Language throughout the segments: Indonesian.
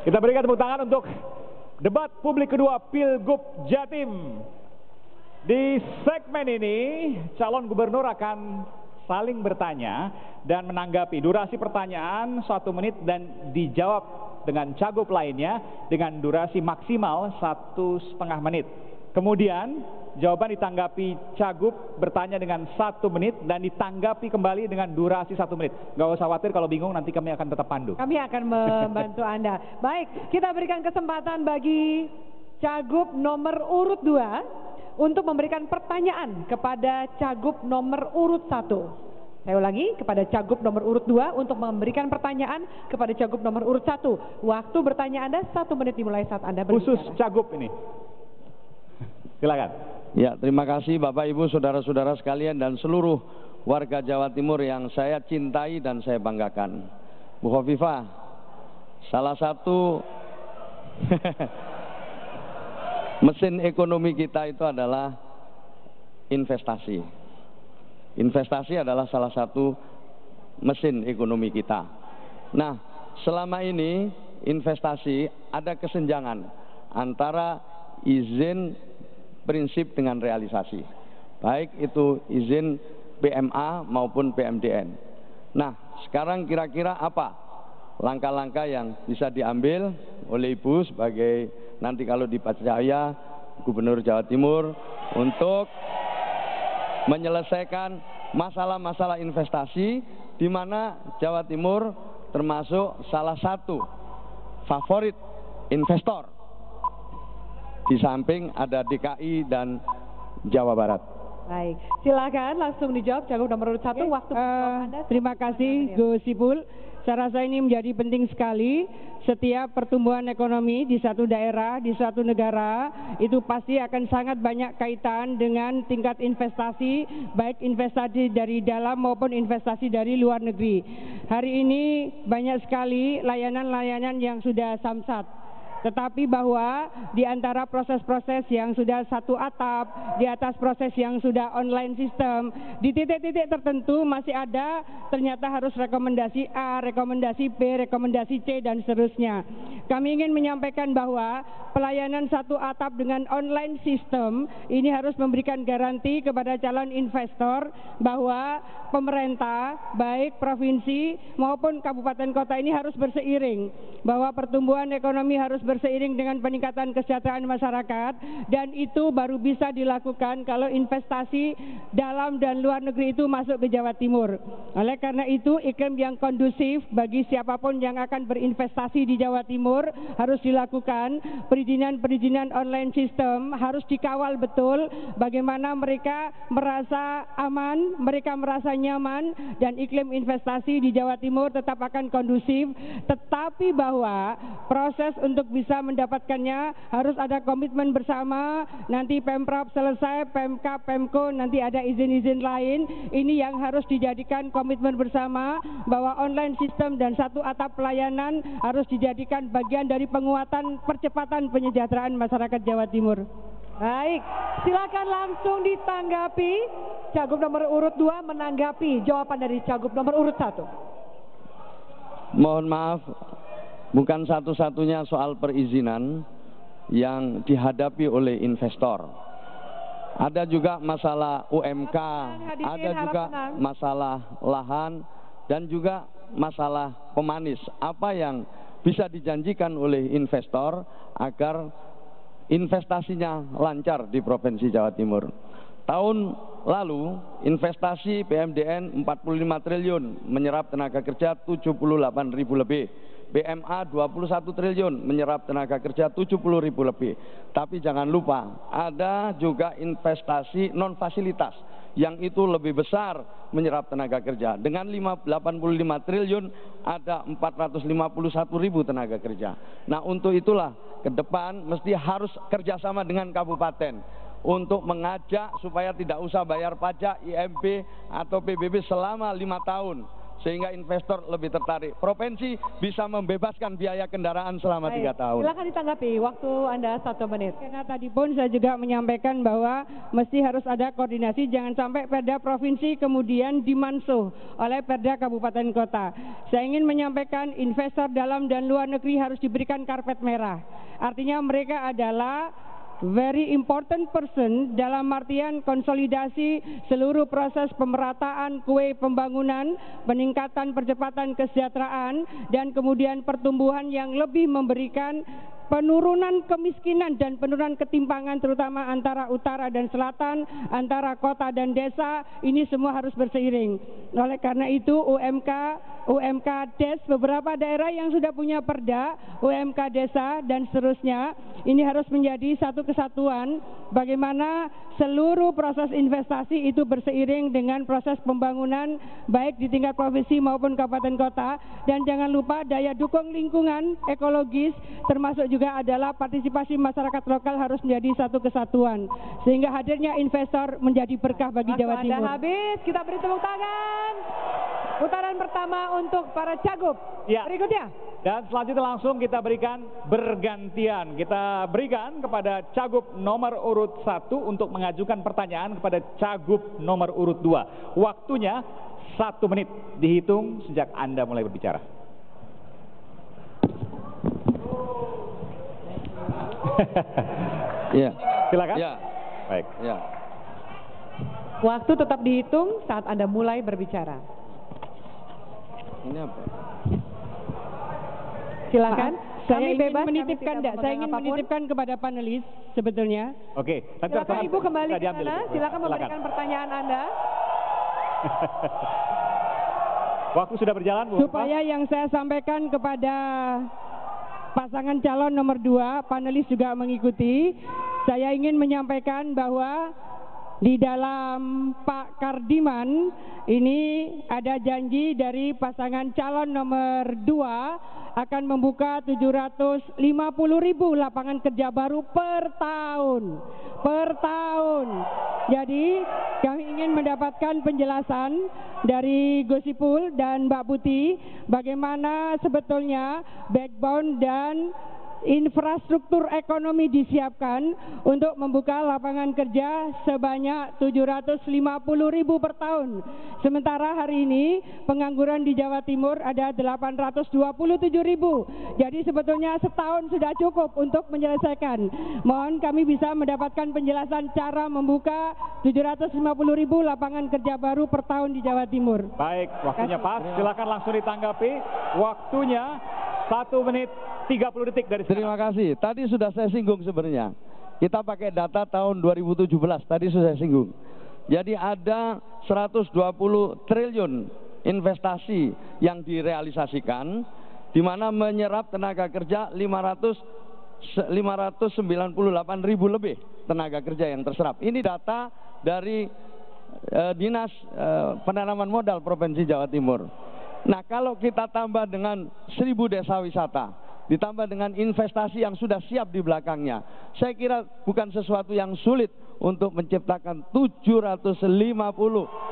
Kita berikan tepuk tangan untuk debat publik kedua Pilgub Jatim. Di segmen ini, calon gubernur akan saling bertanya dan menanggapi. Durasi pertanyaan 1 menit dan dijawab dengan cagup lainnya dengan durasi maksimal 1,5 menit. Kemudian jawaban ditanggapi cagup bertanya dengan 1 menit dan ditanggapi kembali dengan durasi 1 menit. Gak usah khawatir kalau bingung, nanti kami akan tetap pandu. Kami akan membantu Anda. Baik, kita berikan kesempatan bagi cagup nomor urut 2 untuk memberikan pertanyaan kepada cagup nomor urut 1. Saya ulangi, kepada cagup nomor urut 2 untuk memberikan pertanyaan kepada cagup nomor urut 1. Waktu bertanya Anda 1 menit dimulai saat Anda berbicara. Khusus cagup ini. Silakan. Ya, terima kasih Bapak Ibu, saudara-saudara sekalian dan seluruh warga Jawa Timur yang saya cintai dan saya banggakan. Bu Khofifah, salah satu mesin ekonomi kita itu adalah investasi. Investasi adalah salah satu mesin ekonomi kita. Nah, selama ini investasi ada kesenjangan antara izin prinsip dengan realisasi, baik itu izin PMA maupun PMDN. Nah, sekarang kira-kira apa langkah-langkah yang bisa diambil oleh Ibu sebagai nanti kalau dipercaya Gubernur Jawa Timur untuk menyelesaikan masalah-masalah investasi, di mana Jawa Timur termasuk salah satu favorit investor. Di samping ada DKI dan Jawa Barat. Baik, silakan langsung dijawab cagup nomor urut 1. Waktu Anda. Terima kasih Gus Ipul. Saya rasa ini menjadi penting sekali. Setiap pertumbuhan ekonomi di satu daerah, di suatu negara, itu pasti akan sangat banyak kaitan dengan tingkat investasi, baik investasi dari dalam maupun investasi dari luar negeri. Hari ini banyak sekali layanan-layanan yang sudah samsat. Tetapi bahwa di antara proses-proses yang sudah satu atap, di atas proses yang sudah online sistem, di titik-titik tertentu masih ada ternyata harus rekomendasi A, rekomendasi B, rekomendasi C, dan seterusnya. Kami ingin menyampaikan bahwa pelayanan satu atap dengan online sistem ini harus memberikan garansi kepada calon investor bahwa pemerintah, baik provinsi maupun kabupaten kota ini harus berseiring, bahwa pertumbuhan ekonomi harus berseiring dengan peningkatan kesejahteraan masyarakat, dan itu baru bisa dilakukan kalau investasi dalam dan luar negeri itu masuk ke Jawa Timur. Oleh karena itu, iklim yang kondusif bagi siapapun yang akan berinvestasi di Jawa Timur harus dilakukan. Perizinan-perizinan online sistem harus dikawal betul, bagaimana mereka merasa aman, mereka merasa nyaman, dan iklim investasi di Jawa Timur tetap akan kondusif. Tetapi bahwa proses untuk bisa mendapatkannya harus ada komitmen bersama. Nanti Pemprov selesai, Pemkab, Pemko, nanti ada izin-izin lain. Ini yang harus dijadikan komitmen bersama, bahwa online sistem dan satu atap pelayanan harus dijadikan bagian dari penguatan percepatan penyejahteraan masyarakat Jawa Timur. Baik, silakan langsung ditanggapi. Cagup nomor urut 2 menanggapi jawaban dari cagup nomor urut 1. Mohon maaf, bukan satu-satunya soal perizinan yang dihadapi oleh investor. Ada juga masalah UMK, ada juga masalah lahan, dan juga masalah pemanis. Apa yang bisa dijanjikan oleh investor agar investasinya lancar di Provinsi Jawa Timur? Tahun lalu investasi PMDN 45 triliun, menyerap tenaga kerja 78.000 lebih. PMA 21 triliun, menyerap tenaga kerja 70.000 lebih. Tapi jangan lupa, ada juga investasi non fasilitas yang itu lebih besar menyerap tenaga kerja. Dengan 85 triliun ada 451.000 tenaga kerja. Nah, untuk itulah ke depan mesti harus kerjasama dengan kabupaten untuk mengajak supaya tidak usah bayar pajak IMB atau PBB selama 5 tahun. sehingga investor lebih tertarik. Provinsi bisa membebaskan biaya kendaraan selama 3 tahun. Silakan ditanggapi, waktu Anda 1 menit. Karena tadi pun saya juga menyampaikan bahwa mesti harus ada koordinasi, jangan sampai perda provinsi kemudian dimansuh oleh perda kabupaten kota. Saya ingin menyampaikan investor dalam dan luar negeri harus diberikan karpet merah. Artinya mereka adalah very important person dalam artian konsolidasi seluruh proses pemerataan kue pembangunan, peningkatan percepatan kesejahteraan, dan kemudian pertumbuhan yang lebih memberikan penurunan kemiskinan dan penurunan ketimpangan terutama antara utara dan selatan, antara kota dan desa. Ini semua harus berseiring. Oleh karena itu UMK Des, beberapa daerah yang sudah punya perda, UMK desa dan seterusnya, ini harus menjadi satu kesatuan bagaimana seluruh proses investasi itu berseiring dengan proses pembangunan baik di tingkat provinsi maupun kabupaten kota. Dan jangan lupa daya dukung lingkungan ekologis termasuk juga adalah partisipasi masyarakat lokal harus menjadi satu kesatuan sehingga hadirnya investor menjadi berkah bagi Jawa Timur. Anda habis, kita beri tepuk tangan. Putaran pertama untuk para cagup. Ya. Berikutnya. Dan selanjutnya langsung kita berikan bergantian. Kita berikan kepada cagup nomor urut 1 untuk mengajukan pertanyaan kepada cagup nomor urut 2. Waktunya 1 menit dihitung sejak Anda mulai berbicara. Ya. Silakan. Ya. Baik. Ya. Waktu tetap dihitung saat Anda mulai berbicara. Ini apa? Silakan. Saya Kami ingin bebas, menitipkan, kami tidak saya ingin memegang menitipkan kepada panelis sebetulnya. Oke. Silakan Ibu kembali bisa ke diambil. sana. Silakan memberikan pertanyaan Anda. Waktu sudah berjalan, Bu. Supaya yang saya sampaikan kepada pasangan calon nomor 2, panelis juga mengikuti. Saya ingin menyampaikan bahwa di dalam Pak Kardiman ini ada janji dari pasangan calon nomor 2 akan membuka 750.000 lapangan kerja baru per tahun. Jadi kami ingin mendapatkan penjelasan dari Gus Ipul dan Mbak Putih bagaimana sebetulnya backbone dan infrastruktur ekonomi disiapkan untuk membuka lapangan kerja sebanyak 750.000 per tahun. Sementara hari ini pengangguran di Jawa Timur ada 827.000. Jadi sebetulnya setahun sudah cukup untuk menyelesaikan. Mohon kami bisa mendapatkan penjelasan cara membuka 750.000 lapangan kerja baru per tahun di Jawa Timur. Baik, waktunya pas. Silakan langsung ditanggapi. Waktunya 1 menit 30 detik dari sekarang. Terima kasih. Tadi sudah saya singgung sebenarnya. Kita pakai data tahun 2017. Tadi sudah saya singgung. Jadi ada 120 triliun investasi yang direalisasikan, di mana menyerap tenaga kerja 598.000 lebih tenaga kerja yang terserap. Ini data dari Dinas Penanaman Modal Provinsi Jawa Timur. Nah, kalau kita tambah dengan 1.000 desa wisata, ditambah dengan investasi yang sudah siap di belakangnya, saya kira bukan sesuatu yang sulit untuk menciptakan 750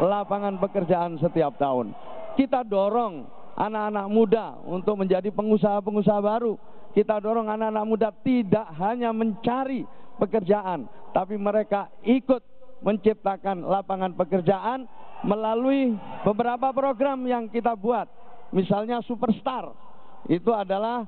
lapangan pekerjaan setiap tahun. Kita dorong anak-anak muda untuk menjadi pengusaha-pengusaha baru. Kita dorong anak-anak muda tidak hanya mencari pekerjaan, tapi mereka ikut menciptakan lapangan pekerjaan melalui beberapa program yang kita buat. Misalnya Superstar, itu adalah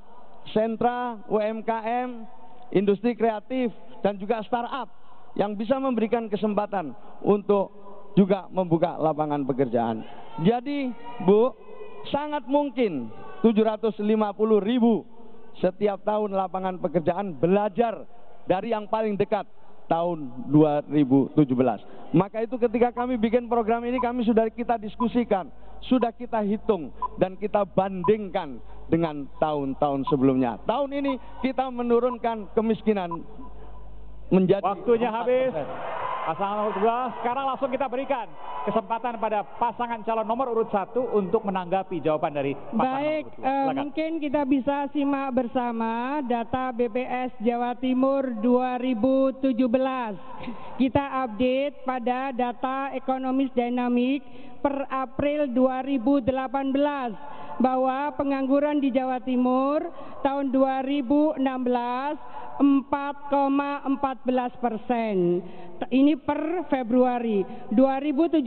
sentra UMKM, industri kreatif, dan juga startup yang bisa memberikan kesempatan untuk juga membuka lapangan pekerjaan. Jadi Bu, sangat mungkin 750.000 setiap tahun lapangan pekerjaan, belajar dari yang paling dekat tahun 2017. Maka itu ketika kami bikin program ini, kami sudah kita diskusikan, sudah kita hitung, dan kita bandingkan dengan tahun-tahun sebelumnya. Tahun ini kita menurunkan kemiskinan menjadi waktunya 4%. habis. Pasangan nomor 2, sekarang langsung kita berikan kesempatan pada pasangan calon nomor urut 1 untuk menanggapi jawaban dari pasangan Baik, nomor urut 2. mungkin kita bisa simak bersama data BPS Jawa Timur 2017. Kita update pada data ekonomis dinamik per April 2018 bahwa pengangguran di Jawa Timur tahun 2016 4,14%. Ini per Februari. 2017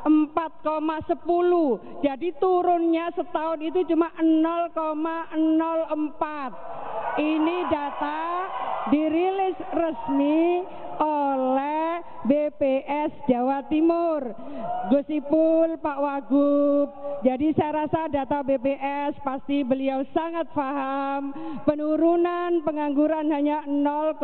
4,10. Jadi turunnya setahun itu cuma 0,04. Ini data dirilis resmi oleh BPS Jawa Timur. Gus Ipul, Pak Wagub. Jadi saya rasa data BPS pasti beliau sangat paham. Penurunan pengangguran hanya 0,04%.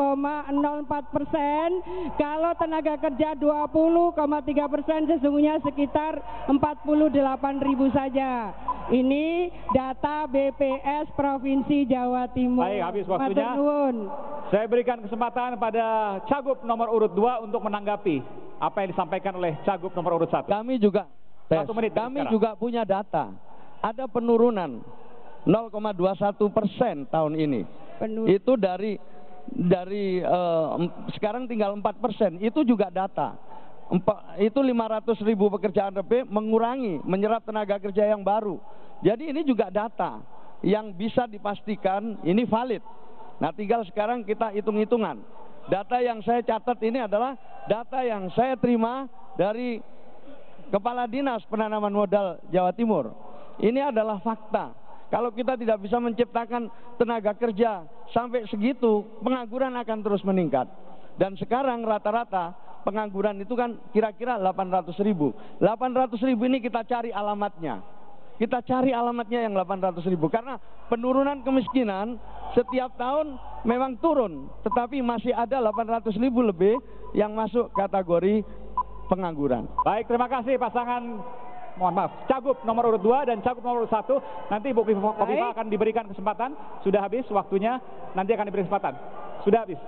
Kalau tenaga kerja 20,3%, sesungguhnya sekitar 48.000 saja. Ini data BPS Provinsi Jawa Timur. Baik, habis waktunya. Matur nuwun. Saya berikan kesempatan pada Cagup nomor urut 2 untuk menanggapi apa yang disampaikan oleh Cagup nomor urut 1. Kami juga sekarang juga punya data. Ada penurunan 0,21% tahun ini. Itu dari sekarang tinggal 4%. Itu juga data. Itu 500.000 pekerjaan lebih mengurangi, menyerap tenaga kerja yang baru. Jadi ini juga data yang bisa dipastikan ini valid. Nah, tinggal sekarang kita hitung-hitungan. Data yang saya catat ini adalah data yang saya terima dari Kepala Dinas Penanaman Modal Jawa Timur. Ini adalah fakta. Kalau kita tidak bisa menciptakan tenaga kerja sampai segitu, pengangguran akan terus meningkat. Dan sekarang rata-rata pengangguran itu kan kira-kira 800.000. 800.000 ini kita cari alamatnya. Kita cari alamatnya yang 800.000. Karena penurunan kemiskinan setiap tahun memang turun. Tetapi masih ada 800.000 lebih yang masuk kategori pengangguran. Baik, terima kasih pasangan, mohon maaf, Cagup nomor urut 2 dan Cagup nomor urut 1. Nanti Bu Kofifa akan diberikan kesempatan. Sudah habis waktunya, nanti akan diberi kesempatan. Sudah habis.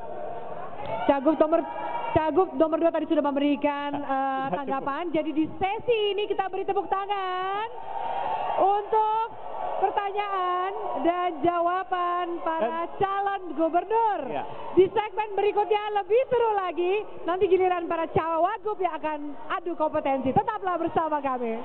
Cagup nomor 2 tadi sudah memberikan tanggapan. Jadi di sesi ini kita beri tepuk tangan untuk pertanyaan dan jawaban para calon gubernur. Ya. Di segmen berikutnya lebih seru lagi. Nanti giliran para cawagup yang akan adu kompetensi. Tetaplah bersama kami.